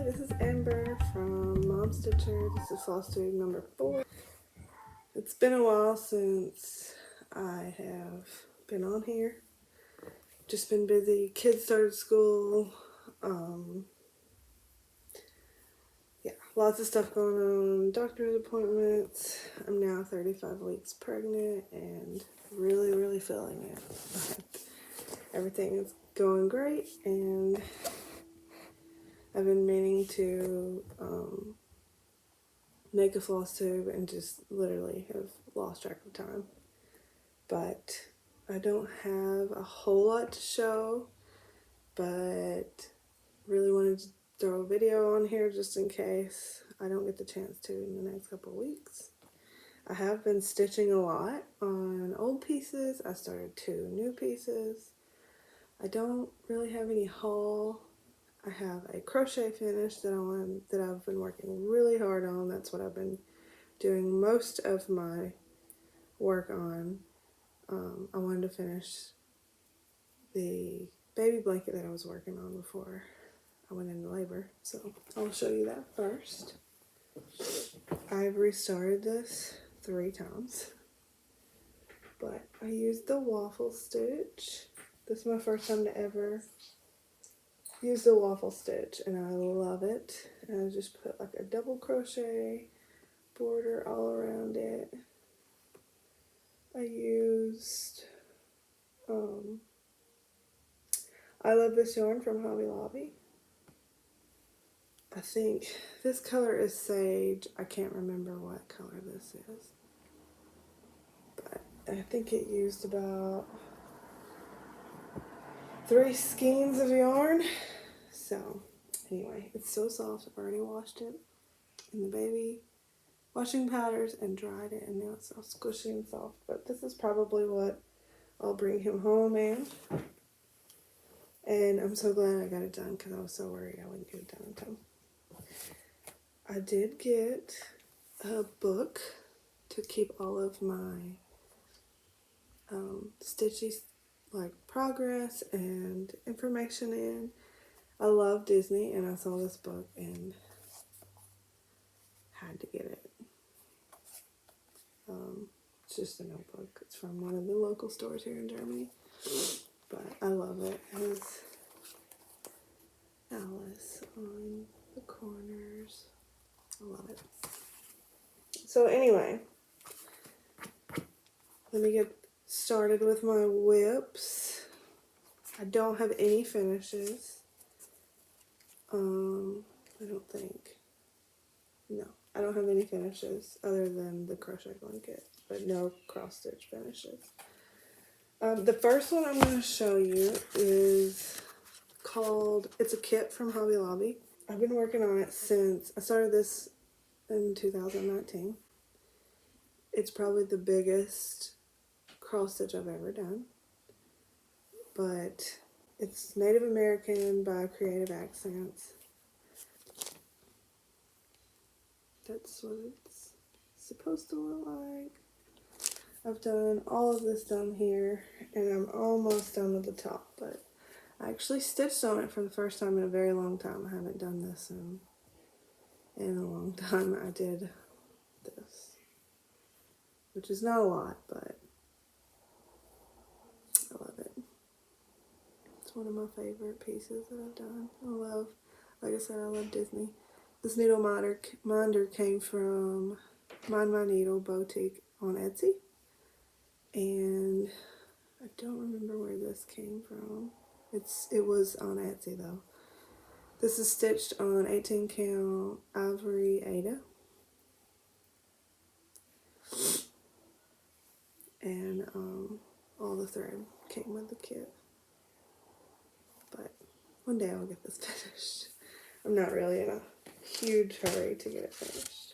Hi, this is Amber from Mom Stitcher. This is Flosstube number 4. It's been a while since I have been on here. Just been busy. Kids started school. Yeah, lots of stuff going on. Doctor's appointments. I'm now 35 weeks pregnant and really feeling it. But everything is going great, and I've been meaning to make a floss tube and just literally have lost track of time. But I don't have a whole lot to show, but really wanted to throw a video on here just in case I don't get the chance to in the next couple of weeks. I have been stitching a lot on old pieces. I started 2 new pieces. I don't really have any haul. I have a crochet finish that I've been working really hard on. That's what I've been doing most of my work on. I wanted to finish the baby blanket that I was working on before I went into labor. So I'll show you that first. I've restarted this 3 times, but I used the waffle stitch. This is my first time to ever use the waffle stitch, and I love it. And I just put like a double crochet border all around it. I used I love this yarn from Hobby Lobby. I think this color is sage. I can't remember what color this is, but I think it used about 3 skeins of yarn. So anyway, it's so soft. I've already washed it in the baby washing powders and dried it, and now it's all squishy and soft. But this is probably what I'll bring him home in. And I'm so glad I got it done because I was so worried I wouldn't get it done in time. I did get a book to keep all of my stitchy like progress and information in. I love Disney, and I saw this book and had to get it. It's just a notebook. It's from one of the local stores here in Germany, but I love it. It has Alice on the corners. I love it. So anyway, let me get started with my WIPS. I don't have any finishes. I don't think. No, I don't have any finishes other than the crochet blanket, but no cross stitch finishes. The first one I'm going to show you is called, it's a kit from Hobby Lobby. I've been working on it since, I started this in 2019. It's probably the biggest cross stitch I've ever done, but it's Native American by Creative Accents. That's what it's supposed to look like. I've done all of this down here, and I'm almost done with the top, but I actually stitched on it for the first time in a very long time. I haven't done this in a long time. I did this, which is not a lot, but I love it. It's one of my favorite pieces that I've done. I love, like I said, I love Disney. This needle minder came from Mind My Needle Boutique on Etsy, and I don't remember where this came from. It was on Etsy though. This is stitched on 18 count ivory Ada, and all the thread came with the kit. But one day I'll get this finished. I'm not really in a huge hurry to get it finished.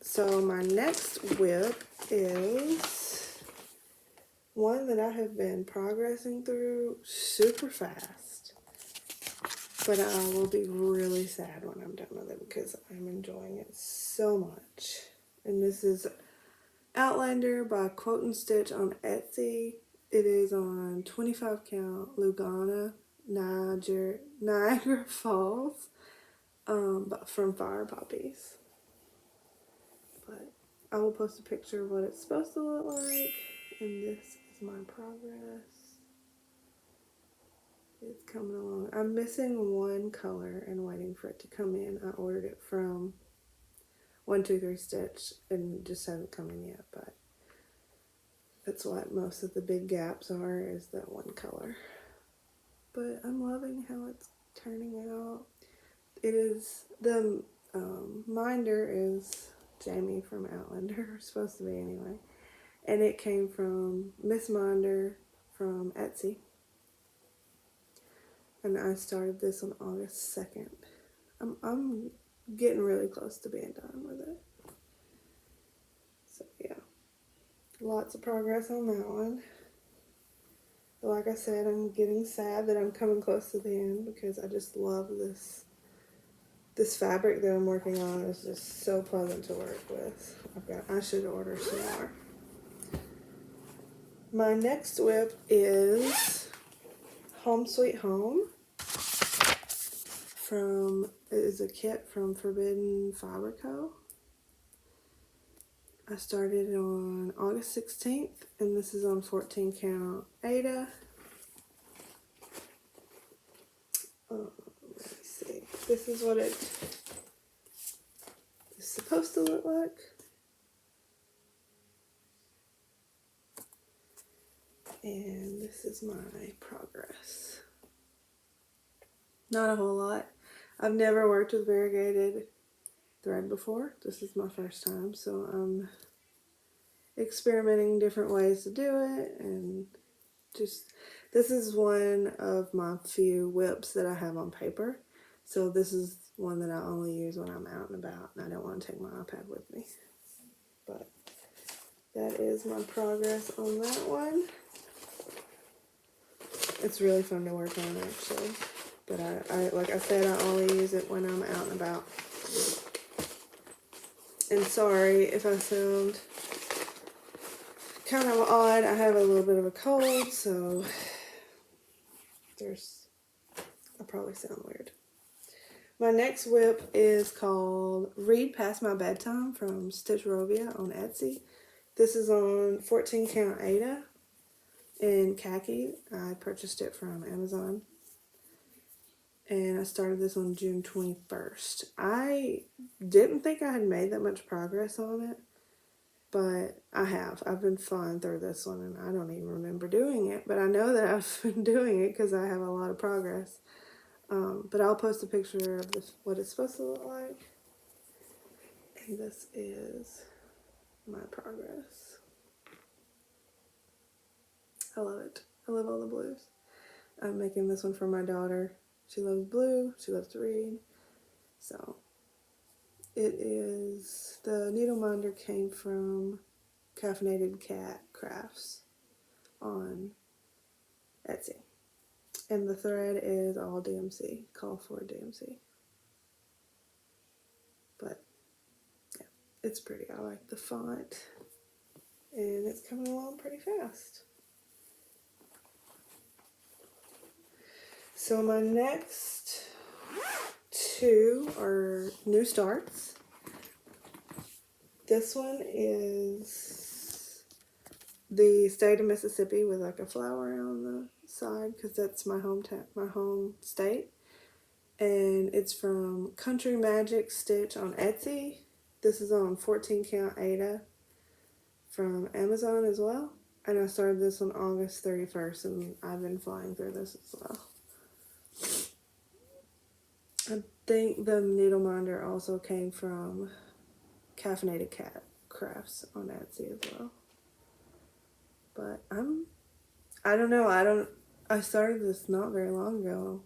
So my next WIP is one that I have been progressing through super fast, but I will be really sad when I'm done with it because I'm enjoying it so much. And this is Outlander by Quote and Stitch on Etsy. It is on 25 count Lugana Niagara Falls, but from Fire Poppies. But I will post a picture of what it's supposed to look like, and this is my progress. It's coming along. I'm missing one color and waiting for it to come in. I ordered it from 123 Stitch and it just hasn't come in yet, but that's what most of the big gaps are, is that one color. But I'm loving how it's turning out. It is, the minder is Jamie from Outlander, supposed to be anyway. And it came from Miss Minder from Etsy. And I started this on August 2nd. I'm getting really close to being done with it. So yeah, lots of progress on that one. Like I said, I'm getting sad that I'm coming close to the end because I just love this. This fabric that I'm working on is just so pleasant to work with. I should order some more. My next WIP is Home Sweet Home. It is a kit from Forbidden Fiber Co. I started on August 16th, and this is on 14 count Aida. Let me see. This is what it is supposed to look like. And this is my progress. Not a whole lot. I've never worked with variegated thread before. This is my first time, so I'm experimenting different ways to do it, and just, this is one of my few WIPs that I have on paper. So this is one that I only use when I'm out and about, and I don't want to take my iPad with me. But that is my progress on that one. It's really fun to work on, actually. But I like I said, I only use it when I'm out and about. And sorry if I sound kind of odd. I have a little bit of a cold, so I probably sound weird. My next WIP is called Read Past My Bedtime from Stitchery on Etsy. This is on 14 count Aida in khaki. I purchased it from Amazon. And I started this on June 21st. I didn't think I had made that much progress on it, but I have. I've been flying through this one, and I don't even remember doing it, but I know that I've been doing it because I have a lot of progress. But I'll post a picture of what it's supposed to look like. And this is my progress. I love it. I love all the blues. I'm making this one for my daughter. She loves blue. She loves to read. So it is, the needle minder came from Caffeinated Cat Crafts on Etsy. And the thread is all DMC, call for DMC. But yeah, it's pretty. I like the font. And it's coming along pretty fast. So my next two are new starts. This one is the state of Mississippi with like a flower on the side because that's my home state. And it's from Country Magic Stitch on Etsy. This is on 14 count Aida from Amazon as well. And I started this on August 31st, and I've been flying through this as well. I think the needle minder also came from Caffeinated Cat Crafts on Etsy as well. But I don't know, I started this not very long ago,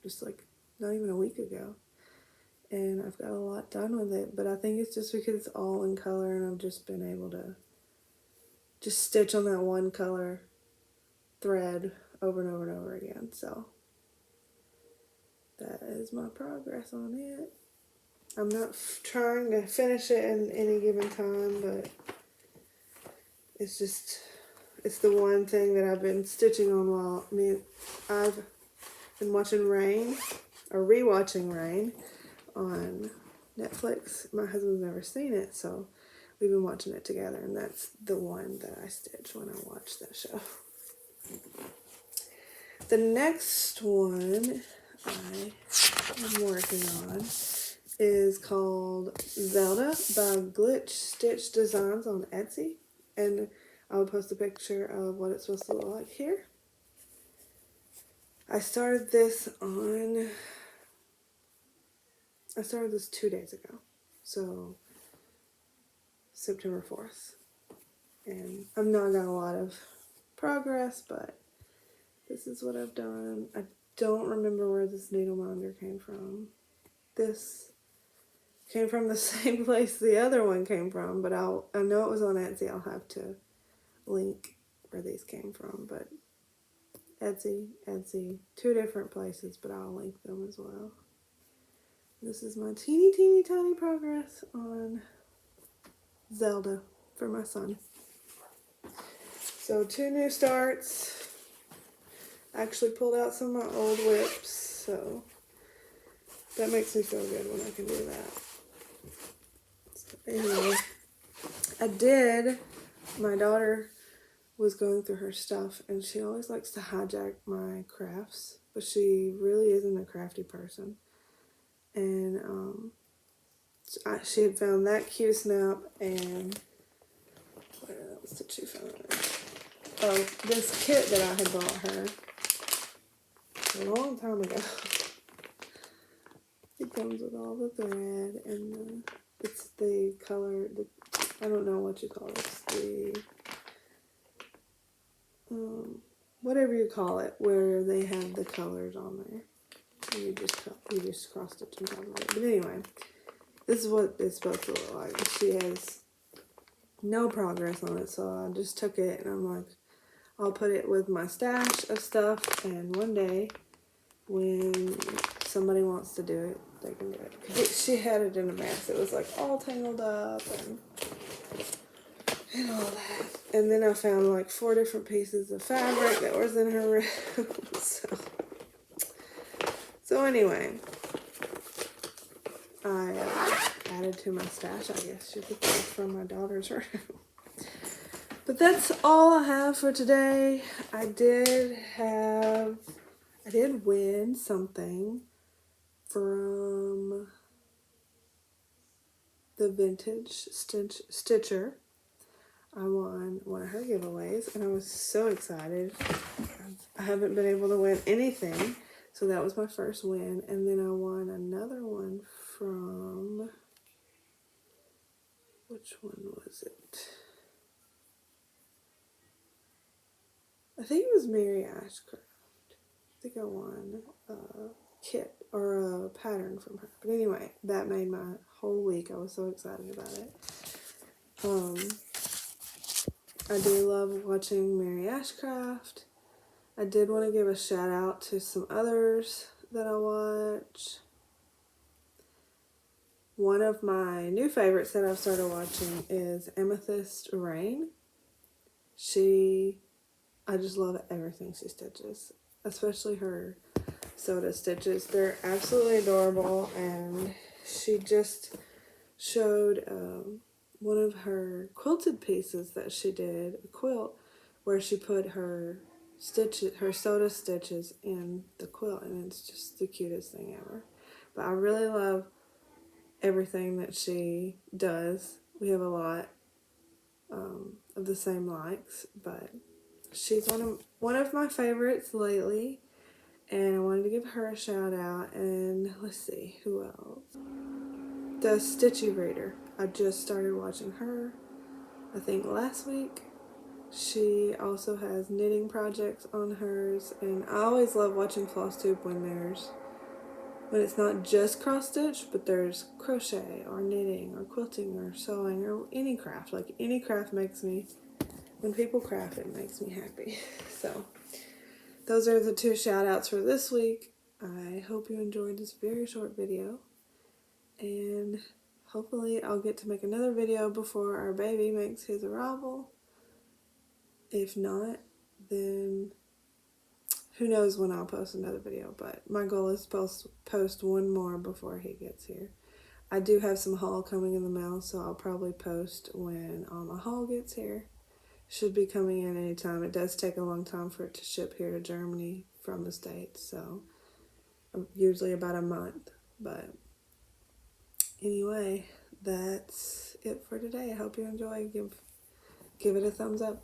just like not even a week ago. And I've got a lot done with it, but I think it's just because it's all in color and I've just been able to just stitch on that one color thread over and over and over again. So that is my progress on it. I'm not trying to finish it in any given time, but it's the one thing that I've been stitching on while I've been watching Rain, or rewatching Rain on Netflix. My husband's never seen it, so we've been watching it together, and that's the one that I stitch when I watch that show. The next one I'm working on is called Zelda by Glitch Stitch Designs on Etsy, and I will post a picture of what it's supposed to look like here. I started this 2 days ago, so September 4th, and I've not got a lot of progress, but this is what I've done. I don't remember where this needle minder came from. This came from the same place the other one came from, but I know it was on Etsy. I'll have to link where these came from, but Etsy, 2 different places, but I'll link them as well. This is my teeny tiny progress on Zelda for my son. So 2 new starts. I actually pulled out some of my old WIPS, so that makes me feel good when I can do that. So anyway, my daughter was going through her stuff, and she always likes to hijack my crafts, but she really isn't a crafty person. And she had found that Q-snap, and what else did she find? Oh, this kit that I had bought her a long time ago. It comes with all the thread, and it's the color, I don't know what you call it, it's the whatever you call it, where they have the colors on there. And you just cross stitch on top of it. But anyway, this is what it's supposed to look like. She has no progress on it, so I just took it and I'm like, I'll put it with my stash of stuff, and one day when somebody wants to do it, they can do it. 'Cause she had it in a mess. It was like all tangled up and all that. And then I found like 4 different pieces of fabric that was in her room. So anyway, I added to my stash, I guess you could say, from my daughter's room. But that's all I have for today. I did win something from the Vintage Stitcher. I won one of her giveaways, and I was so excited. I haven't been able to win anything, so that was my first win. And then I won another one from, which one was it? I think it was Mary Ashcraft. I think I won a kit or a pattern from her. But anyway, that made my whole week. I was so excited about it. I do love watching Mary Ashcraft. I did want to give a shout out to some others that I watch. One of my new favorites that I've started watching is Amethyst Rain. I just love everything she stitches, especially her soda stitches. They're absolutely adorable, and she just showed one of her quilted pieces that she did, a quilt, where she put her soda stitches in the quilt, and it's just the cutest thing ever. But I really love everything that she does. We have a lot of the same likes, but she's one of my favorites lately, and I wanted to give her a shout out. And let's see, who else? The Stitchy Reader. I just started watching her, I think last week. She also has knitting projects on hers, and I always love watching Flosstube when it's not just cross stitch, but there's crochet or knitting or quilting or sewing or any craft. Like any craft when people craft, it makes me happy. So those are the 2 shout outs for this week. I hope you enjoyed this very short video, and hopefully I'll get to make another video before our baby makes his arrival. If not, then who knows when I'll post another video, but my goal is to post one more before he gets here. I do have some haul coming in the mail, so I'll probably post when all my haul gets here. Should be coming in anytime. It does take a long time for it to ship here to Germany from the States, so usually about a month. But anyway, that's it for today. I hope you enjoy. Give it a thumbs up.